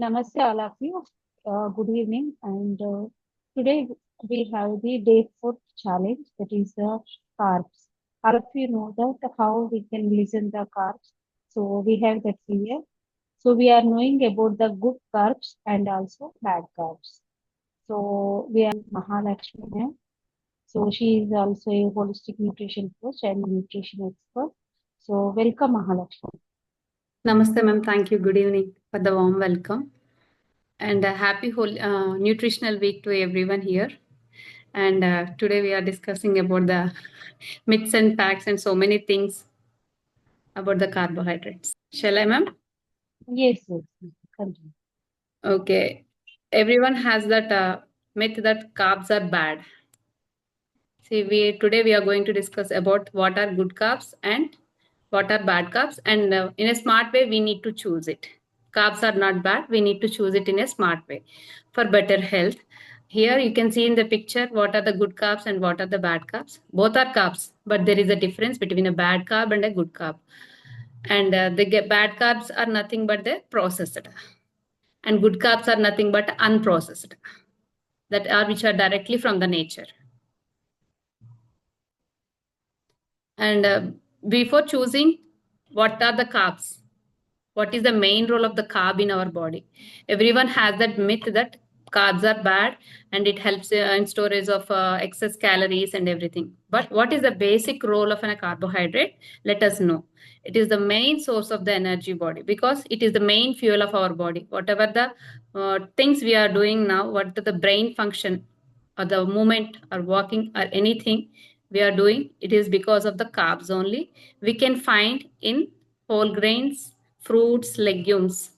Namaste, all of you. Good evening. And today we have the day 4 challenge, that is the carbs. All of you know that how we can listen the carbs. So we have that here. So we are knowing about the good carbs and also bad carbs. So we are Mahalakshmi ma'am. So she is also a holistic nutrition coach and nutrition expert. So welcome Mahalakshmi. Namaste, ma'am. Thank you. Good evening for the warm welcome. And a happy whole nutritional week to everyone here. And today we are discussing about the myths and facts and so many things about the carbohydrates. Shall I, ma'am? Yes, yes, yes. Continue. Okay. Everyone has that myth that carbs are bad. See, today we are going to discuss about what are good carbs and what are bad carbs, and in a smart way we need to choose it. Carbs are not bad. We need to choose it in a smart way for better health. Here you can see in the picture what are the good carbs and what are the bad carbs. Both are carbs, but there is a difference between a bad carb and a good carb. And bad carbs are nothing but the processed, and good carbs are nothing but unprocessed, that are which are directly from the nature. And before choosing what are the carbs, what is the main role of the carb in our body? Everyone has that myth that carbs are bad and it helps in storage of excess calories and everything. But what is the basic role of a carbohydrate? Let us know. It is the main source of the energy body because it is the main fuel of our body. Whatever the things we are doing now, what the brain function or the movement or walking or anything we are doing, it is because of the carbs only. We can find in whole grains, fruits, legumes.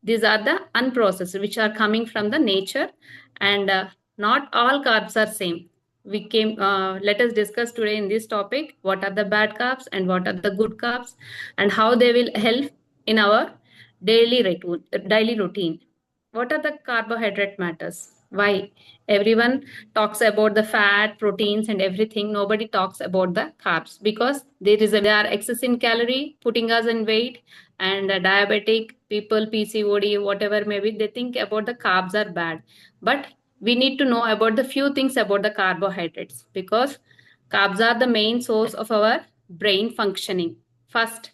These are the unprocessed, which are coming from the nature, and not all carbs are same. Let us discuss today in this topic what are the bad carbs and what are the good carbs, and how they will help in our daily routine. What are the carbohydrate matters? Why? Everyone talks about the fat, proteins, and everything. Nobody talks about the carbs because they are excess in calorie, putting us in weight, and diabetic people, PCOD, whatever maybe, they think about the carbs are bad. But we need to know about the few things about the carbohydrates because carbs are the main source of our brain functioning. First,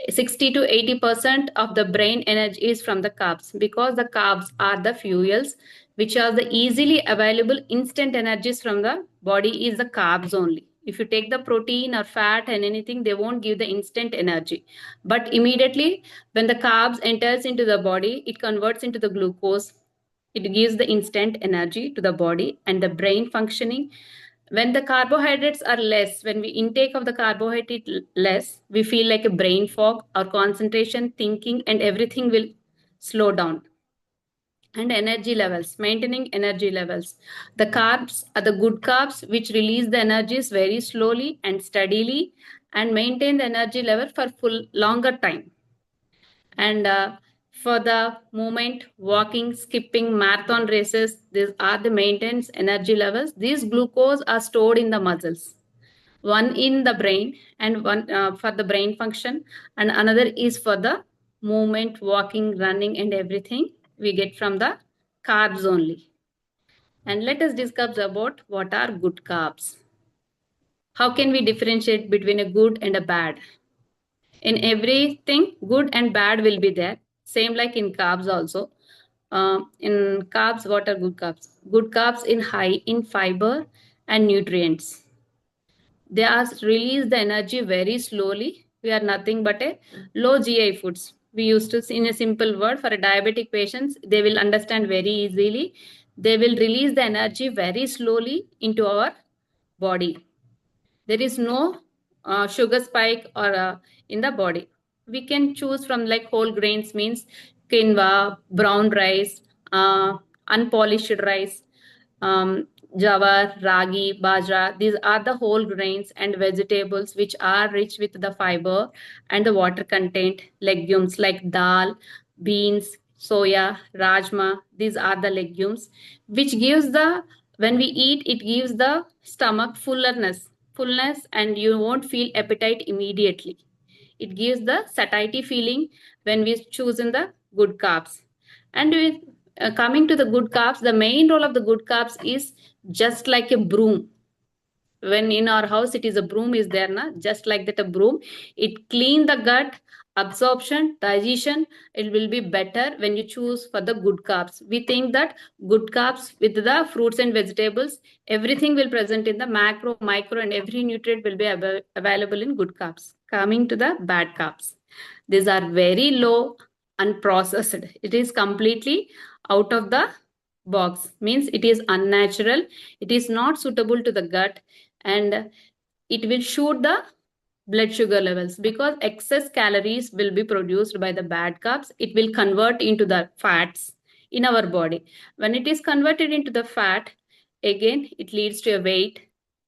60 to 80% of the brain energy is from the carbs because the carbs are the fuels which are the easily available instant energies from the body is the carbs only. If you take the protein or fat and anything, they won't give the instant energy. But immediately when the carbs enters into the body, it converts into the glucose. It gives the instant energy to the body and the brain functioning. When the carbohydrates are less, when we intake of the carbohydrate less, we feel like a brain fog, our concentration, thinking, and everything will slow down. And energy levels, maintaining energy levels. The carbs are the good carbs which release the energies very slowly and steadily and maintain the energy level for full longer time. And for the movement, walking, skipping, marathon races, these are the maintenance energy levels. These glucose are stored in the muscles, one in the brain and one for the brain function, and another is for the movement, walking, running, and everything we get from the carbs only. And let us discuss about what are good carbs. How can we differentiate between a good and a bad? In everything, good and bad will be there. Same like in carbs also. In carbs, what are good carbs? Good carbs in high in fiber and nutrients. They are release the energy very slowly. We are nothing but a low GI foods. We used to see in a simple word for a diabetic patients, they will understand very easily. They will release the energy very slowly into our body. There is no sugar spike or in the body. We can choose from like whole grains means quinoa, brown rice, unpolished rice, um, jawar, ragi, bajra. These are the whole grains and vegetables which are rich with the fiber and the water content. Legumes like dal, beans, soya, rajma. These are the legumes which gives the, when we eat, it gives the stomach fullness, and you won't feel appetite immediately. It gives the satiety feeling when we choose in the good carbs. And with coming to the good carbs, the main role of the good carbs is just like a broom. When in our house it is a broom is there na, just like that a broom, it clean the gut, absorption, digestion. It will be better when you choose for the good carbs. We think that good carbs with the fruits and vegetables, everything will present in the macro, micro, and every nutrient will be available in good carbs. Coming to the bad carbs, these are very low, unprocessed. It is completely out of the box, means it is unnatural, it is not suitable to the gut, and it will shoot the blood sugar levels because excess calories will be produced by the bad carbs. It will convert into the fats in our body. When it is converted into the fat, again it leads to a weight,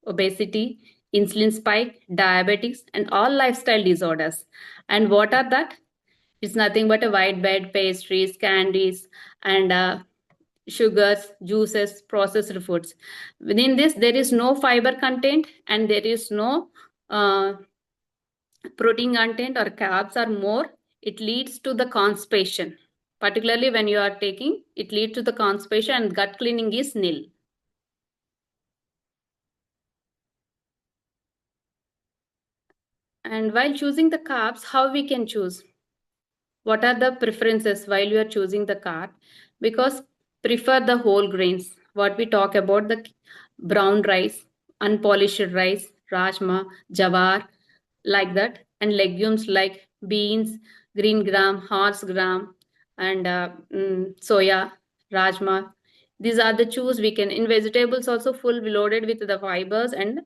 obesity, insulin spike, diabetes, and all lifestyle disorders. And what are that? It's nothing but a white bread, pastries, candies, and sugars, juices, processed foods. Within this, there is no fiber content and there is no protein content or carbs are more. It leads to the constipation. Particularly when you are taking, it leads to the constipation and gut cleaning is nil. And while choosing the carbs, how we can choose? What are the preferences while you are choosing the carb? Because prefer the whole grains. What we talk about the brown rice, unpolished rice, rajma, jawar, like that, and legumes like beans, green gram, horse gram, and soya, rajma. These are the choose we can. In vegetables also full loaded with the fibers and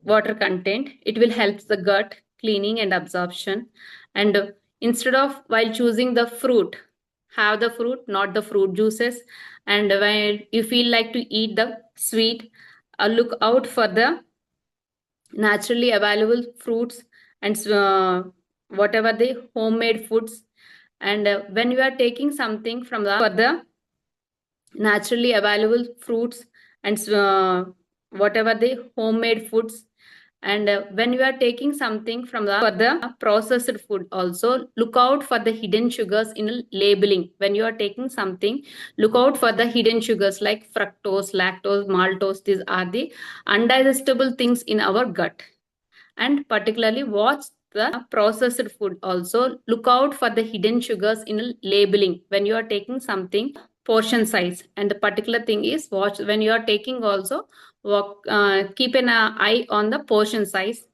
water content. It will help the gut cleaning and absorption. And instead of while choosing the fruit, have the fruit, not the fruit juices. And when you feel like to eat the sweet, look out for the naturally available fruits and whatever the homemade foods. And when you are taking something from the for the naturally available fruits and whatever the homemade foods, and when you are taking something from the for the processed food also, look out for the hidden sugars in labeling. When you are taking something, look out for the hidden sugars like fructose, lactose, maltose. These are the undigestible things in our gut. And particularly watch the processed food also, look out for the hidden sugars in labeling. When you are taking something, portion size, and the particular thing is watch when you are taking also, keep an eye on the portion size.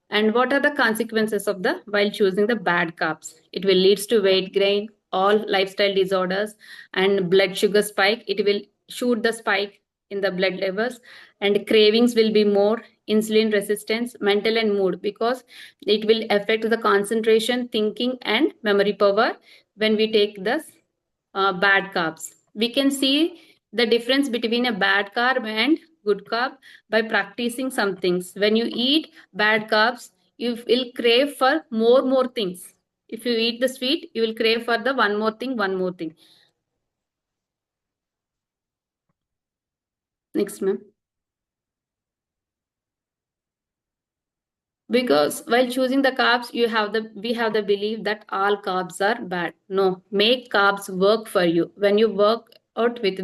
And what are the consequences of the while choosing the bad carbs? It will leads to weight gain, all lifestyle disorders, and blood sugar spike. It will shoot the spike in the blood levels, and cravings will be more, insulin resistance, mental and mood, because it will affect the concentration, thinking, and memory power when we take the bad carbs. We can see the difference between a bad carb and good carb by practicing some things. When you eat bad carbs, you will crave for more things. If you eat the sweet, you will crave for the one more thing. Next, ma'am. Because while choosing the carbs, we have the belief that all carbs are bad. No, make carbs work for you. When you work out with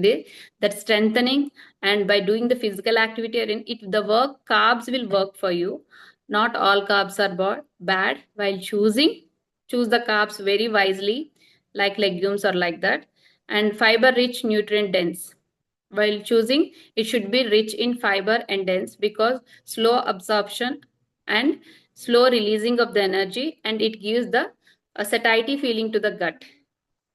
that strengthening, and by doing the physical activity, and if the work carbs will work for you. Not all carbs are bad. While choose the carbs very wisely, like legumes or like that, and fiber rich, nutrient dense. While choosing, it should be rich in fiber and dense because slow absorption and slow releasing of the energy, and it gives the satiety feeling to the gut.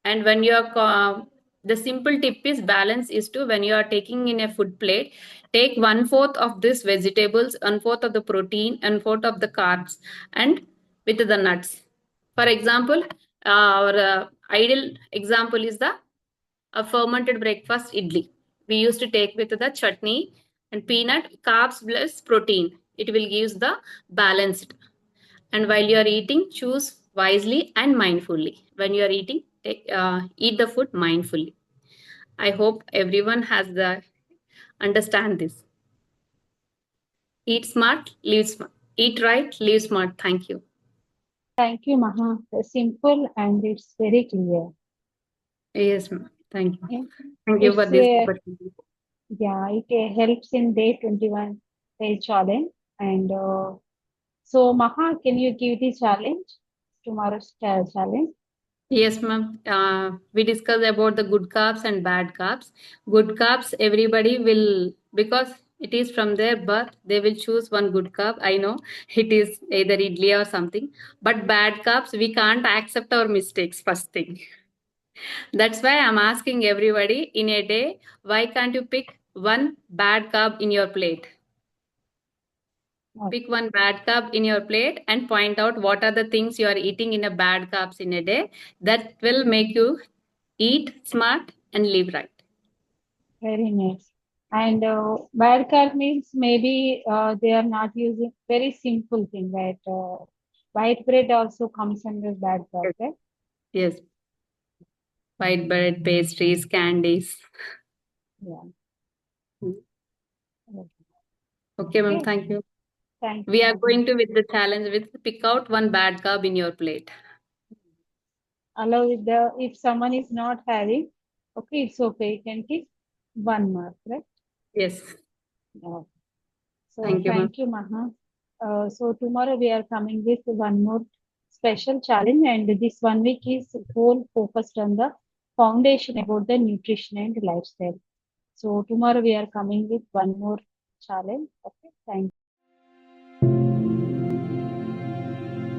And when you are the simple tip is balance is to, when you are taking in a food plate, take 1/4 of this vegetables, 1/4 of the protein, and 1/4 of the carbs, and with the nuts. For example, our ideal example is the a fermented breakfast idli. We used to take with the chutney and peanut, carbs plus protein. It will give the balanced. And while you are eating, choose wisely and mindfully. When you are eating, eat the food mindfully. I hope everyone has the understand this. Eat smart, live smart. Eat right, live smart. Thank you. Thank you, Maha. Simple and it's very clear. Yes, ma'am. Thank you. Yeah. Thank you for It's this a opportunity. yeah, it helps in day 21 day challenge. And so, Maha, can you give the challenge? Tomorrow's challenge? Yes, ma'am. We discussed about the good carbs and bad carbs. Good carbs, everybody will, because it is from their birth, they will choose one good carb. I know it is either idli or something. But bad carbs, we can't accept our mistakes, first thing. That's why I'm asking everybody in a day, why can't you pick one bad carb in your plate? Okay, Pick one bad carb in your plate and point out what are the things you are eating in a bad carbs in a day. That will make you eat smart and live right. very nice. And bad carb means maybe they are not using very simple thing, right? White bread also comes under bad carb, Yes. right? Yes. White bread, pastries, candies. Yeah. Okay, ma'am. Okay. Thank you. Thank you, We are Maha. going to with the challenge with pick out one bad carb in your plate. Allow with the if someone is not having, okay, it's okay. You can keep one mark, right? Yes. Yeah. So Thank you, ma'am. thank you, Maha. So tomorrow we are coming with one more special challenge, and this 1 week is whole focused on the foundation about the nutrition and lifestyle. So tomorrow we are coming with one more challenge. Okay, thank you.